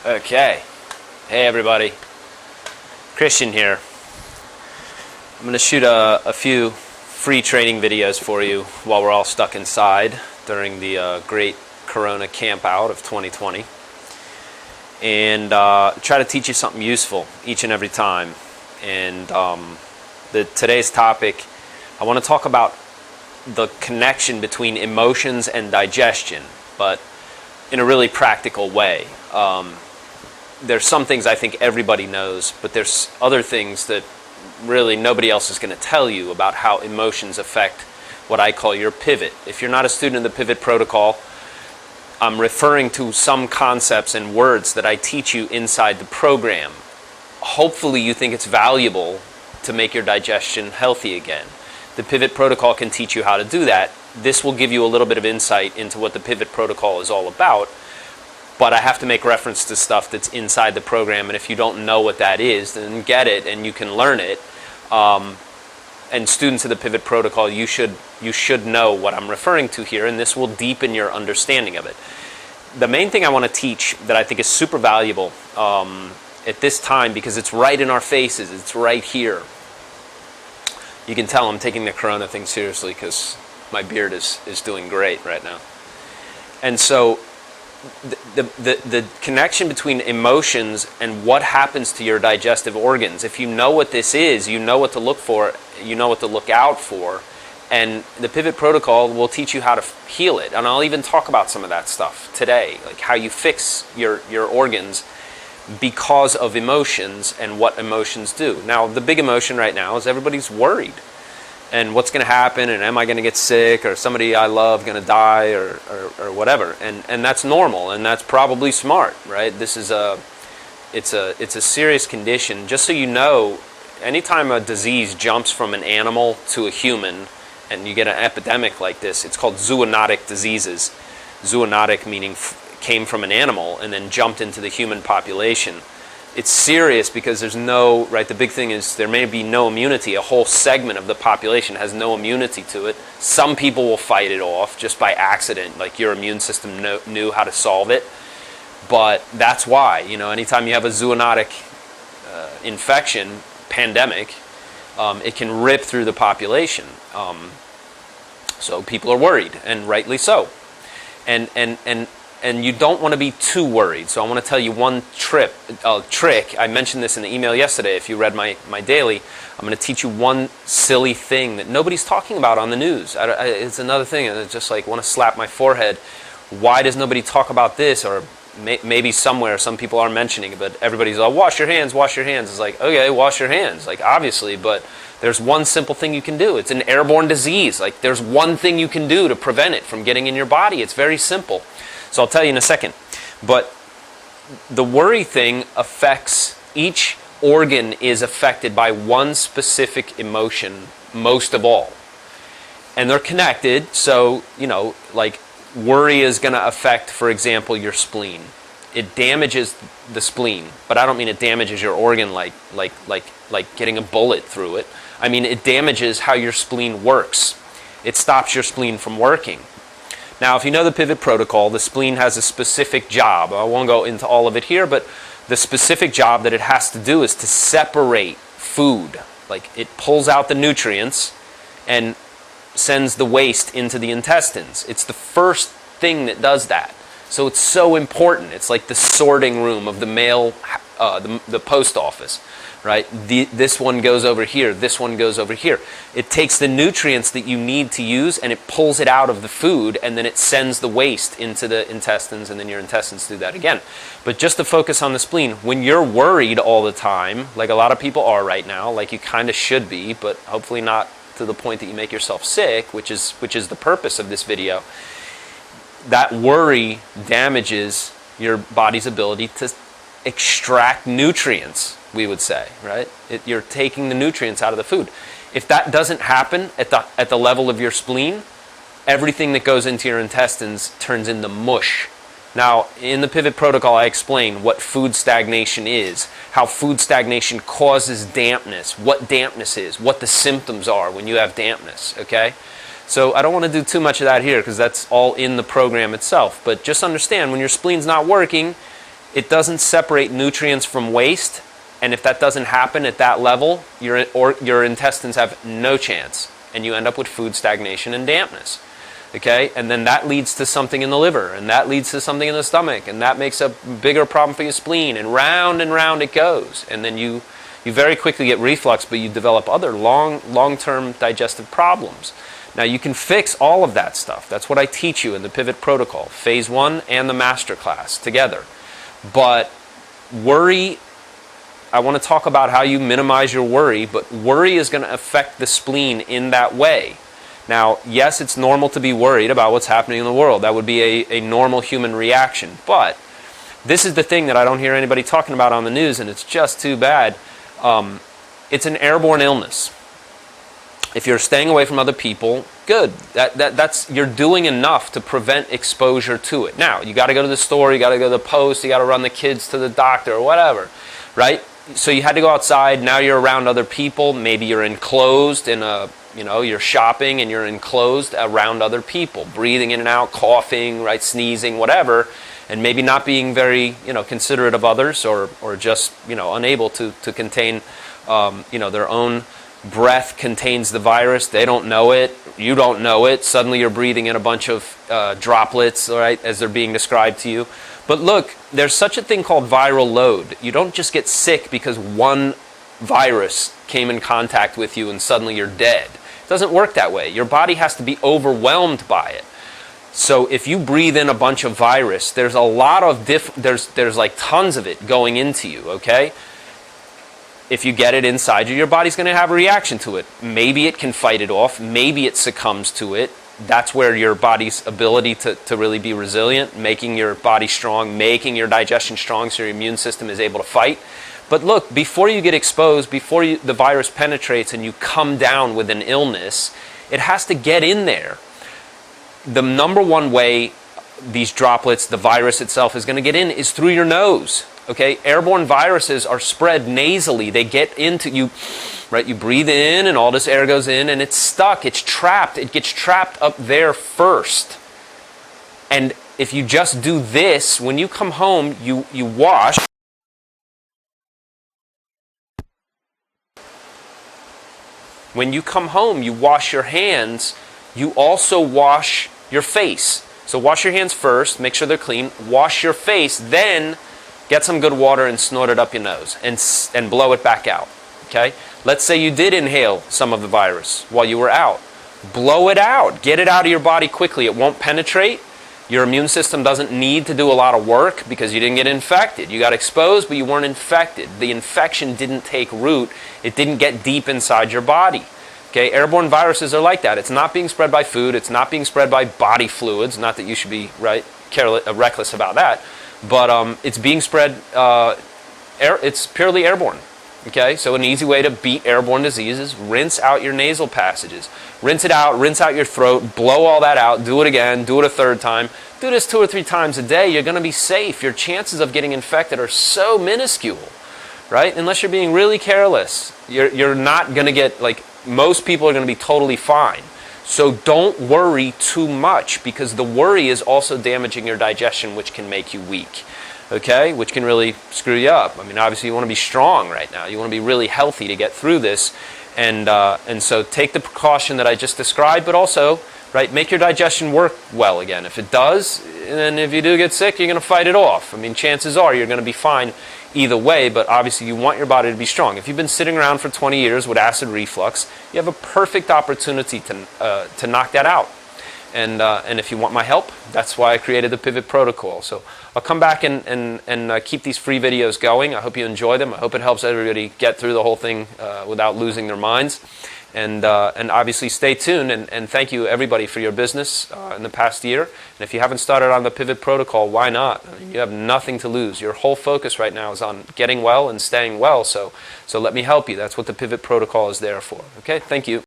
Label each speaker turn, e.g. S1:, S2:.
S1: Okay. Hey everybody. Christian here. I'm going to shoot a few free training videos for you while we're all stuck inside during the great Corona camp out of 2020. And try to teach you something useful each and every time. And today's topic, I want to talk about the connection between emotions and digestion, but in a really practical way. There's some things I think everybody knows, but there's other things that really nobody else is going to tell you about how emotions affect what I call your pivot. If you're not a student of the pivot protocol, I'm referring to some concepts and words that I teach you inside the program. Hopefully you think it's valuable to make your digestion healthy again. The pivot protocol can teach you how to do that. This will give you a little bit of insight into what the pivot protocol is all about. But I have to make reference to stuff that's inside the program, and if you don't know what that is, then get it and you can learn it. And students of the pivot protocol, you should know what I'm referring to here, and this will deepen your understanding of it. The main thing I want to teach that I think is super valuable at this time, because it's right in our faces, it's right here. You can tell I'm taking the Corona thing seriously because my beard is doing great right now. And so the connection between emotions and what happens to your digestive organs. If you know what this is, you know what to look for, you know what to look out for, and the pivot protocol will teach you how to heal it. And I'll even talk about some of that stuff today, like how you fix your organs because of emotions and what emotions do. Now, the big emotion right now is everybody's worried. And what's going to happen, and am I going to get sick, or somebody I love going to die, or whatever. And that's normal, and that's probably smart, right? This is it's a serious condition. Just so you know, anytime a disease jumps from an animal to a human, and you get an epidemic like this, it's called zoonotic diseases. Zoonotic meaning came from an animal and then jumped into the human population. It's serious because there's no, right, the big thing is there may be no immunity. A whole segment of the population has no immunity to it. Some people will fight it off just by accident, like your immune system knew how to solve it. But that's why, anytime you have a zoonotic infection, pandemic, it can rip through the population. So people are worried, and rightly so. And you don't want to be too worried. So I want to tell you one trick. I mentioned this in the email yesterday. If you read my daily, I'm going to teach you one silly thing that nobody's talking about on the news. It's another thing, and I just want to slap my forehead. Why does nobody talk about this? Or maybe somewhere some people are mentioning it, but everybody's like, wash your hands, wash your hands. It's like, okay, wash your hands. Obviously, but there's one simple thing you can do. It's an airborne disease. There's one thing you can do to prevent it from getting in your body. It's very simple. So I'll tell you in a second. But the worry thing affects, each organ is affected by one specific emotion most of all. And they're connected, so, worry is going to affect, for example, your spleen. It damages the spleen, but I don't mean it damages your organ like getting a bullet through it. I mean it damages how your spleen works. It stops your spleen from working. Now, if you know the pivot protocol, the spleen has a specific job. I won't go into all of it here, but the specific job that it has to do is to separate food. It pulls out the nutrients and sends the waste into the intestines. It's the first thing that does that. So it's so important. It's like the sorting room of the mail, the post office. Right? This one goes over here, this one goes over here. It takes the nutrients that you need to use and it pulls it out of the food, and then it sends the waste into the intestines, and then your intestines do that again. But just to focus on the spleen, when you're worried all the time, like a lot of people are right now, like you kind of should be, but hopefully not to the point that you make yourself sick, which is the purpose of this video, that worry damages your body's ability to extract nutrients, we would say, right? You're taking the nutrients out of the food. If that doesn't happen at the level of your spleen, everything that goes into your intestines turns into mush. Now, in the pivot protocol, I explain what food stagnation is, how food stagnation causes dampness, what dampness is, what the symptoms are when you have dampness, okay? So I don't want to do too much of that here because that's all in the program itself. But just understand, when your spleen's not working, it doesn't separate nutrients from waste, and if that doesn't happen at that level, your intestines have no chance, and you end up with food stagnation and dampness. Okay, and then that leads to something in the liver, and that leads to something in the stomach, and that makes a bigger problem for your spleen, and round it goes. And then you very quickly get reflux, but you develop other long-term digestive problems. Now you can fix all of that stuff. That's what I teach you in the Pivot Protocol, Phase 1 and the Master Class together. But worry, I want to talk about how you minimize your worry, but worry is going to affect the spleen in that way. Now, yes, it's normal to be worried about what's happening in the world. That would be a normal human reaction. But this is the thing that I don't hear anybody talking about on the news, and it's just too bad. It's an airborne illness. If you're staying away from other people, good. That's you're doing enough to prevent exposure to it. Now, you got to go to the store, you got to go to the post, you got to run the kids to the doctor or whatever, right? So you had to go outside. Now you're around other people. Maybe you're enclosed in a, you're shopping and you're enclosed around other people, breathing in and out, coughing, right, sneezing, whatever, and maybe not being very, considerate of others, or just, unable to contain, their own breath contains the virus. They don't know it. You don't know it. Suddenly you're breathing in a bunch of droplets, right, as they're being described to you. But look, there's such a thing called viral load. You don't just get sick because one virus came in contact with you and suddenly you're dead. It doesn't work that way. Your body has to be overwhelmed by it. So if you breathe in a bunch of virus, there's a lot of there's like tons of it going into you, okay? If you get it inside you, your body's going to have a reaction to it. Maybe it can fight it off. Maybe it succumbs to it. That's where your body's ability to really be resilient, making your body strong, making your digestion strong so your immune system is able to fight. But look, before you get exposed, before the virus penetrates and you come down with an illness, it has to get in there. The number one way these droplets, the virus itself, is going to get in is through your nose. Okay, airborne viruses are spread nasally. They get into you, right? You breathe in and all this air goes in and it's stuck, it's trapped. It gets trapped up there first. And if you just do this, when you come home, you wash. When you come home, you wash your hands. You also wash your face. So wash your hands first, make sure they're clean. Wash your face, then get some good water and snort it up your nose and blow it back out, okay? Let's say you did inhale some of the virus while you were out. Blow it out. Get it out of your body quickly. It won't penetrate. Your immune system doesn't need to do a lot of work because you didn't get infected. You got exposed, but you weren't infected. The infection didn't take root. It didn't get deep inside your body. Okay, airborne viruses are like that. It's not being spread by food. It's not being spread by body fluids. Not that you should be reckless about that. But it's being spread, it's purely airborne. Okay, so an easy way to beat airborne diseases, rinse out your nasal passages. Rinse it out, rinse out your throat, blow all that out, do it again, do it a third time. Do this 2 or 3 times a day, you're going to be safe. Your chances of getting infected are so minuscule, right? Unless you're being really careless. You're not going to get, most people are going to be totally fine. So don't worry too much, because the worry is also damaging your digestion, which can make you weak, okay? Which can really screw you up. I mean, obviously you want to be strong right now. You want to be really healthy to get through this. And so take the precaution that I just described, but also, right, make your digestion work well again. If it does, and if you do get sick, you're going to fight it off. I mean, chances are you're going to be fine either way, but obviously you want your body to be strong. If you've been sitting around for 20 years with acid reflux, you have a perfect opportunity to knock that out. And if you want my help, that's why I created the Pivot Protocol. So I'll come back and keep these free videos going. I hope you enjoy them. I hope it helps everybody get through the whole thing without losing their minds. And obviously stay tuned, and thank you everybody for your business in the past year. And if you haven't started on the Pivot Protocol, why not? I mean, you have nothing to lose. Your whole focus right now is on getting well and staying well, so let me help you. That's what the Pivot Protocol is there for. Okay, thank you.